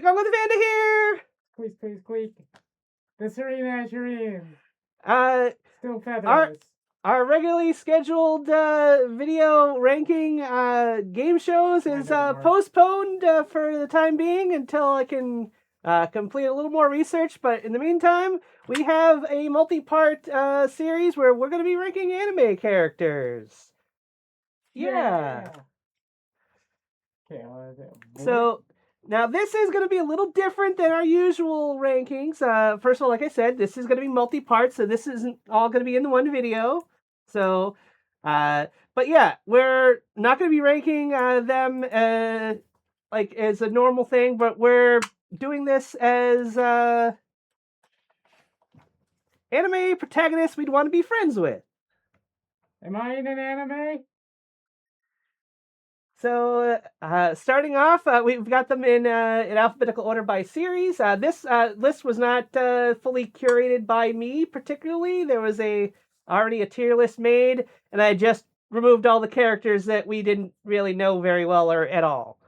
The Gong with the Vanda here! Please, squeak. The Azurean. Still featherless. Our regularly scheduled video ranking game shows is postponed for the time being until I can complete a little more research. But in the meantime, we have a multi-part series where we're going to be ranking anime characters. Yeah. Okay, so now this is going to be a little different than our usual rankings. First of all, like I said, this is going to be multi-part, so this isn't all going to be in the one video. So, but yeah, we're not going to be ranking them like as a normal thing, but we're doing this as anime protagonists we'd want to be friends with. Am I in an anime? So, starting off, we've got them in alphabetical order by series. This list was not fully curated by me particularly. There was already a tier list made, and I just removed all the characters that we didn't really know very well or at all.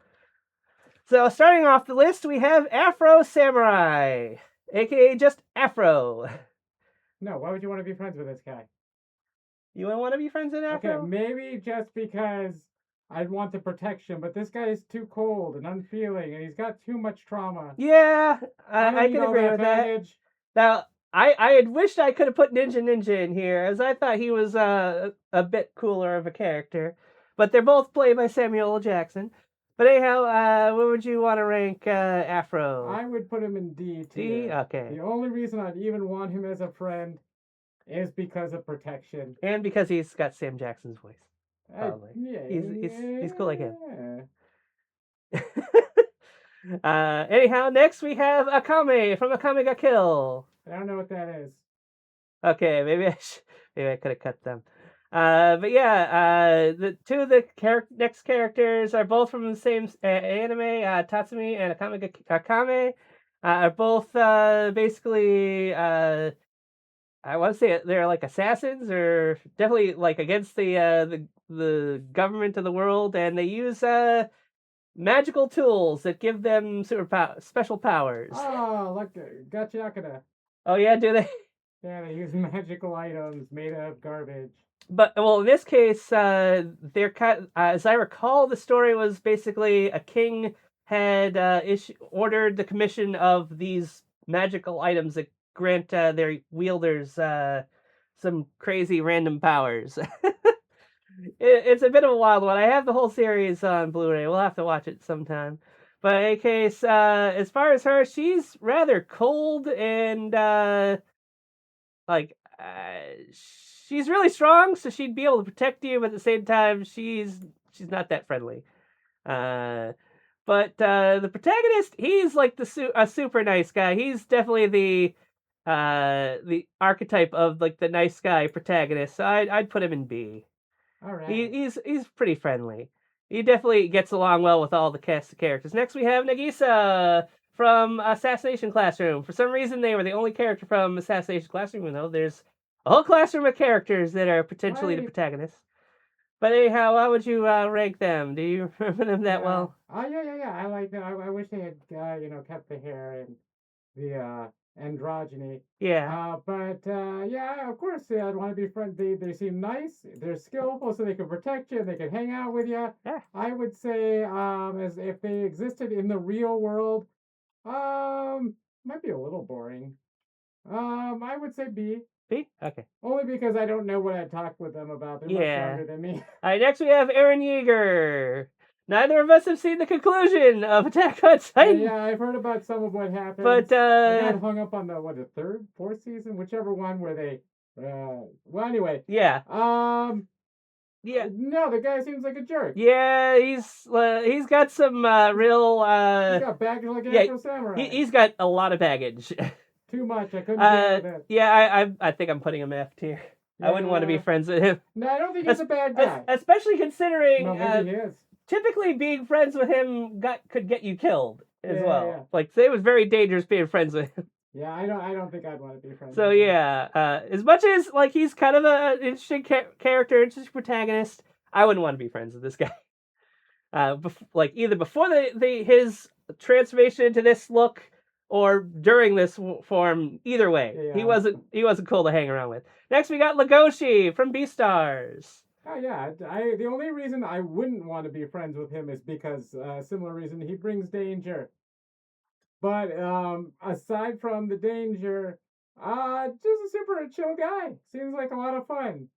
So, starting off the list, we have Afro Samurai, aka just Afro. No, why would you want to be friends with this guy? You wouldn't want to be friends with Afro? Okay, maybe just because I'd want the protection, but this guy is too cold and unfeeling, and he's got too much trauma. Yeah, I can agree with that. Now, I had wished I could have put Ninja in here, as I thought he was a bit cooler of a character. But they're both played by Samuel L. Jackson. But anyhow, where would you want to rank Afro? I would put him in D tier. D? Okay. The only reason I'd even want him as a friend is because of protection. And because he's got Sam Jackson's voice. Probably. Yeah. He's cool like him. Anyhow, next we have Akame from Akame ga Kill. I don't know what that is. Okay, maybe I could have cut them. But yeah, the two of the next characters are both from the same anime. Tatsumi and Akame are both basically. I want to say they're like assassins, or definitely like against the government of the world, and they use magical tools that give them special powers. Oh, look, gotcha. Oh yeah, do they? Yeah, they use magical items made out of garbage. But well, in this case, they're as I recall, the story was basically a king had ordered the commission of these magical items that grant their wielders some crazy random powers. It's a bit of a wild one. I have the whole series on Blu-ray. We'll have to watch it sometime. But in any case, as far as her, she's rather cold and she's really strong, so she'd be able to protect you, but at the same time, she's not that friendly. But the protagonist, he's like a super nice guy. He's definitely the archetype of like the nice guy protagonist. So I'd put him in B. All right. He's pretty friendly. He definitely gets along well with all the cast of characters. Next we have Nagisa from Assassination Classroom. For some reason, they were the only character from Assassination Classroom, even though there's a whole classroom of characters that are potentially the protagonists. But anyhow, how would you rank them? Do you remember them that well? Oh, yeah. I like them. I wish they had, kept the hair and the androgyny. Yeah. Yeah, of course, I'd want to be friends. They seem nice. They're skillful, so they can protect you. They can hang out with you. Yeah. I would say, as if they existed in the real world, might be a little boring. I would say B. B? Okay. Only because I don't know what I'd talk with them about. They're much younger than me. All right, next we have Eren Yeager. Neither of us have seen the conclusion of Attack on Titan. Yeah, I've heard about some of what happened. But I got hung up on the third, fourth season, whichever one where they. Well, anyway. Yeah. Yeah. No, the guy seems like a jerk. Yeah, he's got some real. He's got baggage like Afro Samurai. He's got a lot of baggage. Too much. I couldn't deal with it. Yeah, I think I'm putting him F tier. Yeah. I wouldn't want to be friends with him. No, I don't think he's a bad guy. Especially considering. No, maybe he is. Typically, being friends with him could get you killed as well. Yeah. Like, it was very dangerous being friends with him. Yeah, I don't think I'd want to be friends. So with him. yeah, as much as like he's kind of an interesting character, interesting protagonist, I wouldn't want to be friends with this guy. like either before his transformation into this look or during this form. Either way, Yeah. he wasn't cool to hang around with. Next, we got Legoshi from Beastars. Oh yeah, the only reason I wouldn't want to be friends with him is because similar reason, he brings danger. But aside from the danger, just a super chill guy. Seems like a lot of fun.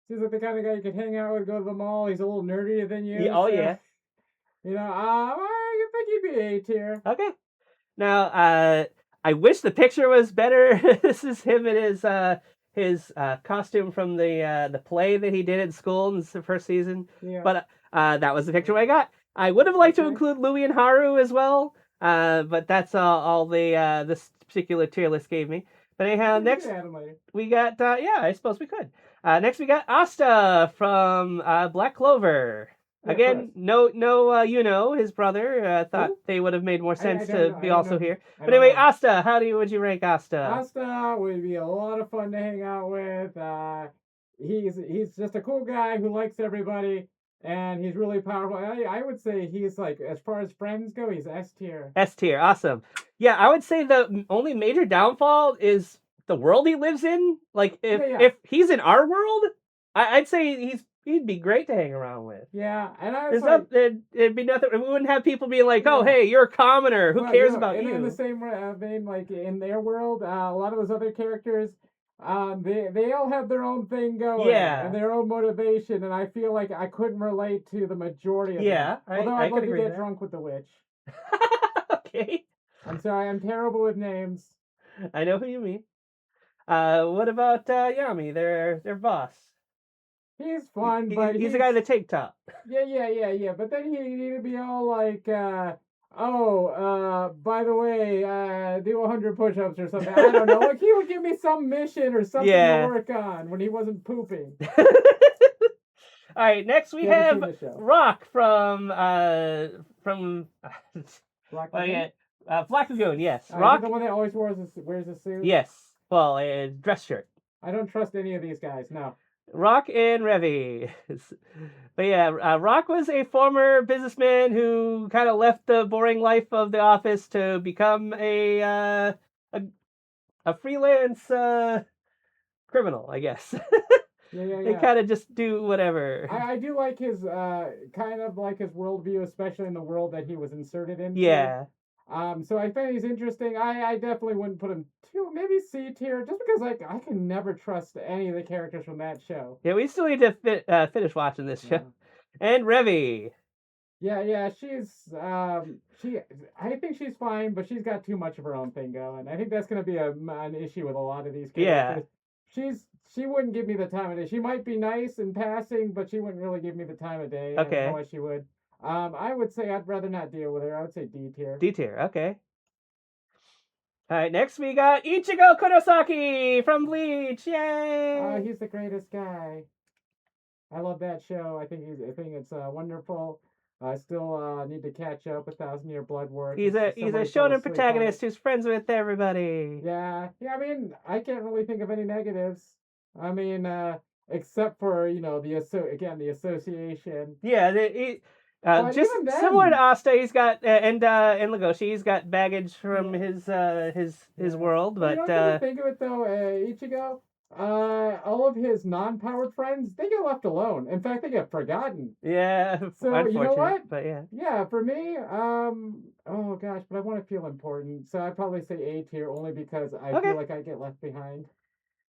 Seems like the kind of guy you could hang out with, go to the mall. He's a little nerdier than you. Yeah, oh so, yeah. I think he'd be A tier. Okay. Now, I wish the picture was better. This is him in his costume from the play that he did in school in the first season. Yeah. But that was the picture I got. I would have liked to include Louis and Haru as well. But that's all this particular tier list gave me. But anyhow, next we got I suppose we could. Next we got Asta from Black Clover. Yeah, again, no, his brother. Thought they would have made more sense to be also here. But anyway, Asta, would you rank Asta? Asta would be a lot of fun to hang out with. He's just a cool guy who likes everybody, and he's really powerful. I would say he's like, as far as friends go, he's S tier. S tier, awesome. Yeah, I would say the only major downfall is the world he lives in. Like if he's in our world, I'd say he'd be great to hang around with. Yeah, and there'd be nothing. We wouldn't have people being like, "Oh, hey, you're a commoner. Who cares about you?" In the same vein, like in their world, a lot of those other characters, they all have their own thing going, and their own motivation, and I feel like I couldn't relate to the majority of them. Although I'd love to get drunk with the witch. Okay. I'm sorry, I'm terrible with names. I know who you mean. What about Yami, their boss? He's fun, but he's the guy in the tank top. Yeah. But then he need to be all like, by the way, do 100 push-ups or something. I don't know. Like he would give me some mission or something to work on when he wasn't pooping. All right, next we have Rock from Black Lagoon. Black Lagoon. Yes, Rock. The one that always wears a suit. Yes, well, a dress shirt. I don't trust any of these guys. No. Rock and Revy. But yeah, Rock was a former businessman who kind of left the boring life of the office to become a freelance criminal, I guess. Yeah. They kind of just do whatever. I do like his kind of like his worldview, especially in the world that he was inserted into. Yeah. So I find he's interesting. I definitely wouldn't put him maybe C tier, just because like I can never trust any of the characters from that show. Yeah, we still need to finish watching this show. And Revy. Yeah, she's I think she's fine, but she's got too much of her own thing going. I think that's gonna be an issue with a lot of these characters. Yeah. She wouldn't give me the time of day. She might be nice in passing, but she wouldn't really give me the time of day. Okay. I don't know why she would. I would say I'd rather not deal with her. I would say D tier. D tier, okay. All right, next we got Ichigo Kurosaki from Bleach. Yay! He's the greatest guy. I love that show. I think it's wonderful. I still need to catch up with 1,000 Year Blood Work. He's a shonen protagonist who's friends with everybody. Yeah. I mean, I can't really think of any negatives. I mean, except for the association. Yeah, just similar to Asta, he's got and Legoshi, he's got baggage from his world. But you know, think of it though, Ichigo. All of his non-powered friends, they get left alone. In fact, they get forgotten. Yeah. So you know what? But yeah. Yeah, for me, oh gosh, but I want to feel important, so I'd probably say A tier only because I feel like I get left behind.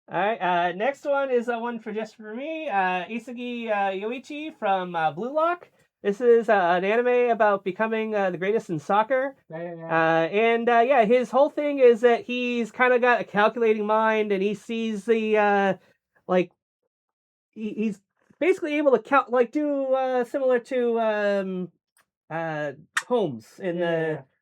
All right. Next one is one for me. Isagi Yoichi from Blue Lock. This is an anime about becoming the greatest in soccer. Yeah. His whole thing is that he's kind of got a calculating mind, and he sees the he's basically able to count, like do similar to Holmes in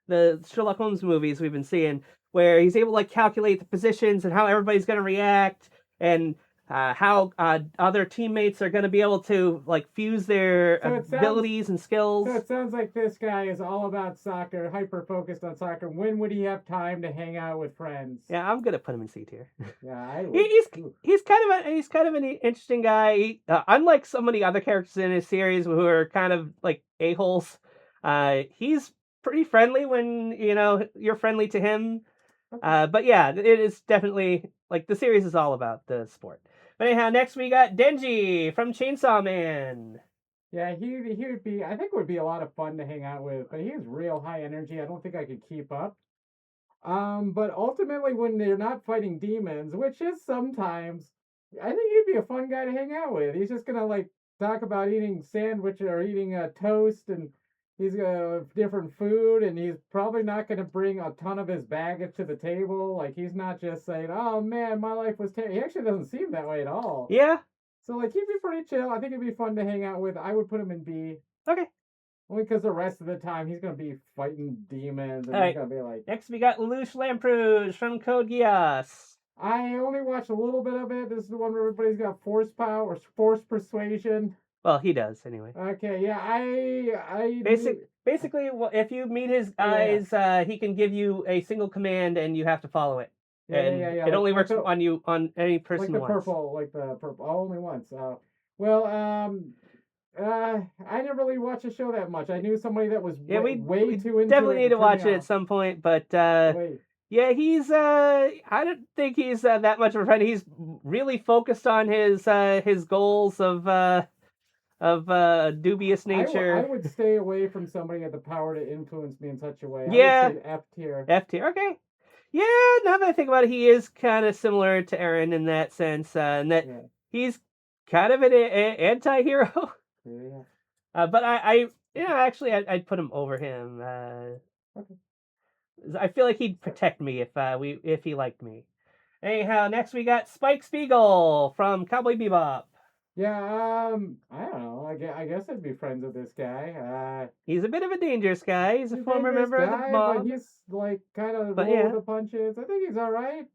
the Sherlock Holmes movies we've been seeing, where he's able to calculate the positions and how everybody's going to react, and how other teammates are going to be able to like fuse their So it sounds abilities and skills. so it sounds like this guy is all about soccer, hyper focused on soccer. When would he have time to hang out with friends? Yeah, I'm gonna put him in C tier. Yeah, I He- would. he's Ooh. he's kind of an interesting guy. Unlike so many other characters in his series who are kind of like a-holes, he's pretty friendly when you're friendly to him. Okay. But yeah, it is definitely like the series is all about the sport. But anyhow, next we got Denji from Chainsaw Man. Yeah, he would be. I think it would be a lot of fun to hang out with, but he's real high energy. I don't think I could keep up. But ultimately, when they're not fighting demons, which is sometimes, I think he'd be a fun guy to hang out with. He's just gonna like talk about eating sandwich or eating a toast, and he's different food, and he's probably not gonna bring a ton of his baggage to the table. Like he's not just saying, "Oh man, my life was terrible." He actually doesn't seem that way at all. Yeah. So like he'd be pretty chill. I think it'd be fun to hang out with. I would put him in B. Okay. Only because the rest of the time he's gonna be fighting demons and All he's right. gonna be like, Next we got Lelouch Lamperouge from Code Geass. I only watched a little bit of it. This is the one where everybody's got force power or force persuasion. Well, he does anyway. Okay, yeah, I Basically, if you meet his Yeah. eyes, he can give you a single command and you have to follow it. And yeah. it only Like works on any person the once. purple, like the purple, only once. Well, I never really watched the show that much. I knew somebody that was Yeah, way, we too into definitely it. need to Turned watch me it at off. some point. But Wait. yeah, he's I don't think he's that much of a friend. He's really focused on his goals of dubious nature. I would stay away from somebody who had the power to influence me in such a way. Yeah. I would say F tier. F tier. Okay. Yeah, now that I think about it, he is kind of similar to Eren in that sense, and that Yeah. he's kind of an anti-hero. Yeah. But I actually, I'd put him over him. Okay. I feel like he'd protect me if he liked me. Anyhow, next we got Spike Spiegel from Cowboy Bebop. Yeah, I don't know. I guess I'd be friends with this guy. He's a bit of a dangerous guy. He's a former dangerous member of the guy, mob. but he's like kind of But roll with yeah. the punches. I think he's all right.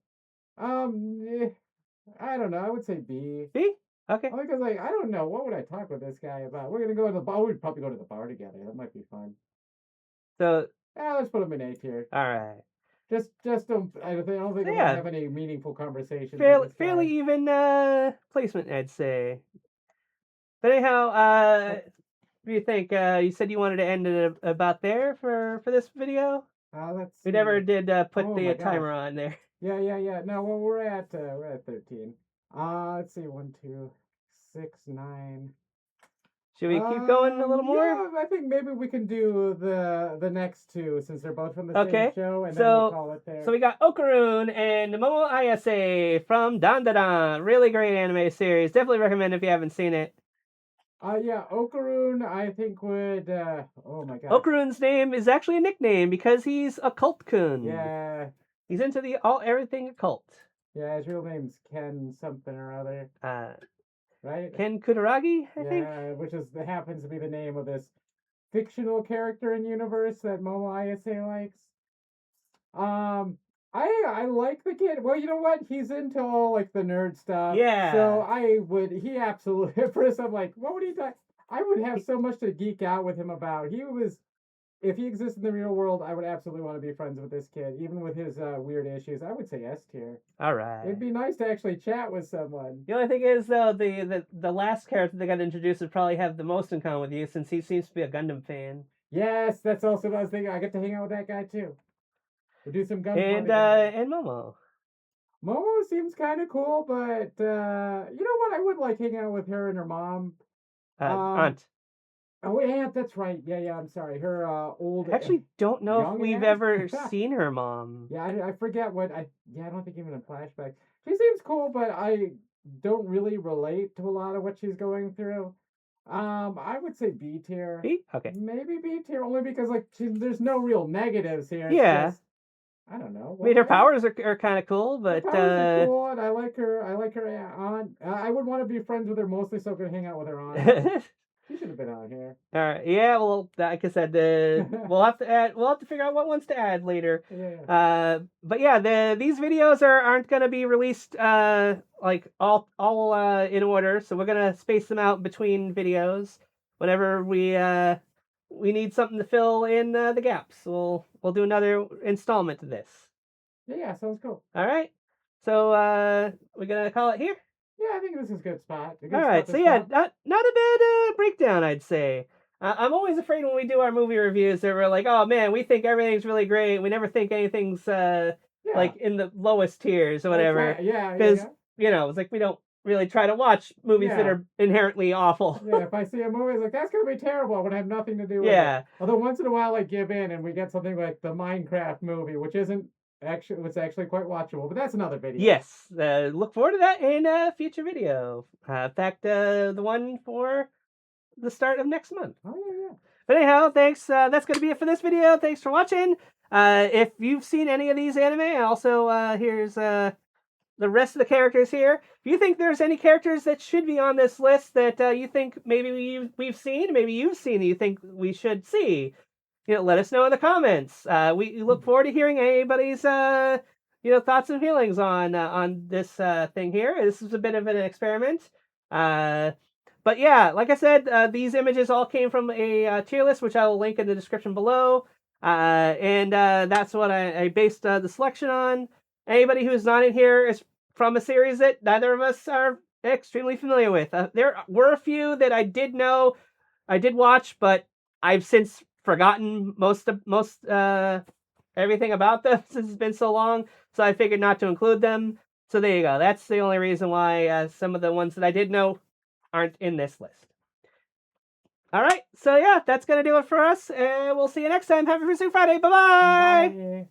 I don't know. I would say B. B? Okay. Only because like I don't know what would I talk with this guy about. We're gonna go to the bar. We'd probably go to the bar together. That might be fun. So Let's put him in A tier. all right. Just don't. I don't think I'm Yeah. gonna have any meaningful conversations. Fairly even placement, I'd say. But anyhow, what do you think? You said you wanted to end it about there for this video. Let's see. We never did put Oh the my timer gosh. on there. Yeah. No, well, we're at 13. Let's see, 1, 2, 6, 9. Should we keep going a little more? Yeah, I think maybe we can do the next two since they're both from the Okay, same show, and then we'll call it there. So we got Okaroon and Momo Ayase from Dandadan. Really great anime series. Definitely recommend if you haven't seen it. Yeah, Okaroon, I think would. Oh my god. Okaroon's name is actually a nickname because he's a cult-kun. Yeah. He's into everything occult. Yeah, his real name's Ken something or other. Right? Ken Kutaragi, I think. Yeah, which happens to be the name of this fictional character in universe that Momo Ayase likes. I like the kid. Well, you know what? He's into all like the nerd stuff. Yeah. So he absolutely at first I'm like, what would he do? I would have so much to geek out with him about. If he exists in the real world, I would absolutely want to be friends with this kid, even with his weird issues. I would say S tier. All right. It'd be nice to actually chat with someone. The only thing is, though, the last character they got introduced would probably have the most in common with you, since he seems to be a Gundam fan. Yes, that's also what I was thinking. I get to hang out with that guy too. We'll do some Gundam. And Momo. Momo seems kind of cool, but you know what? I would like hanging out with her and her mom. Aunt. Oh, Aunt, that's right. Yeah, I'm sorry. Her old. I actually don't know if we've aunt? ever seen her mom. Yeah, I forget what I don't think even in flashbacks. She seems cool, but I don't really relate to a lot of what she's going through. I would say B tier. B? Okay. Maybe B tier, only because like there's no real negatives here. Yeah. Just, I don't know. I mean, her powers are kind of cool, but her powers are cool, and I like her aunt. I would want to be friends with her mostly so I could hang out with her aunt. He should have been on here. All right. Yeah. Well, like I said, we'll have to add. We'll have to figure out what ones to add later. Yeah. But yeah, these videos aren't gonna be released like all in order. So we're gonna space them out between videos whenever we need something to fill in the gaps. We'll do another installment of this. Yeah, sounds cool. All right. So we're gonna call it here. Yeah, I think this is a good spot. All right. So yeah, not a bad breakdown, I'd say. I'm always afraid when we do our movie reviews that we're like, oh man, we think everything's really great. We never think anything's like in the lowest tiers or whatever. Right. Yeah. Because it's like we don't really try to watch movies that are inherently awful. Yeah, if I see a movie, it's like that's gonna be terrible. I would have nothing to do with it. Although once in a while I give in and we get something like the Minecraft movie, which isn't it's actually quite watchable, but that's another video. Yes, look forward to that in a future video. In fact, the one for the start of next month. Oh yeah. But anyhow, thanks. That's going to be it for this video. Thanks for watching. If you've seen any of these anime, also here's the rest of the characters here. If you think there's any characters that should be on this list that you think maybe we've seen, maybe you've seen, you think we should see, let us know in the comments. We look forward to hearing anybody's thoughts and feelings on this thing here. This is a bit of an experiment. But yeah, like I said, these images all came from a tier list, which I will link in the description below. And that's what I based the selection on. Anybody who's not in here is from a series that neither of us are extremely familiar with. There were a few that I did watch, but I've since forgotten most everything about them since it's been so long. So I figured not to include them. So there you go. That's the only reason why some of the ones that I did know aren't in this list. All right, so yeah, that's gonna do it for us, and we'll see you next time. Happy Free Friday. Bye-bye. Bye.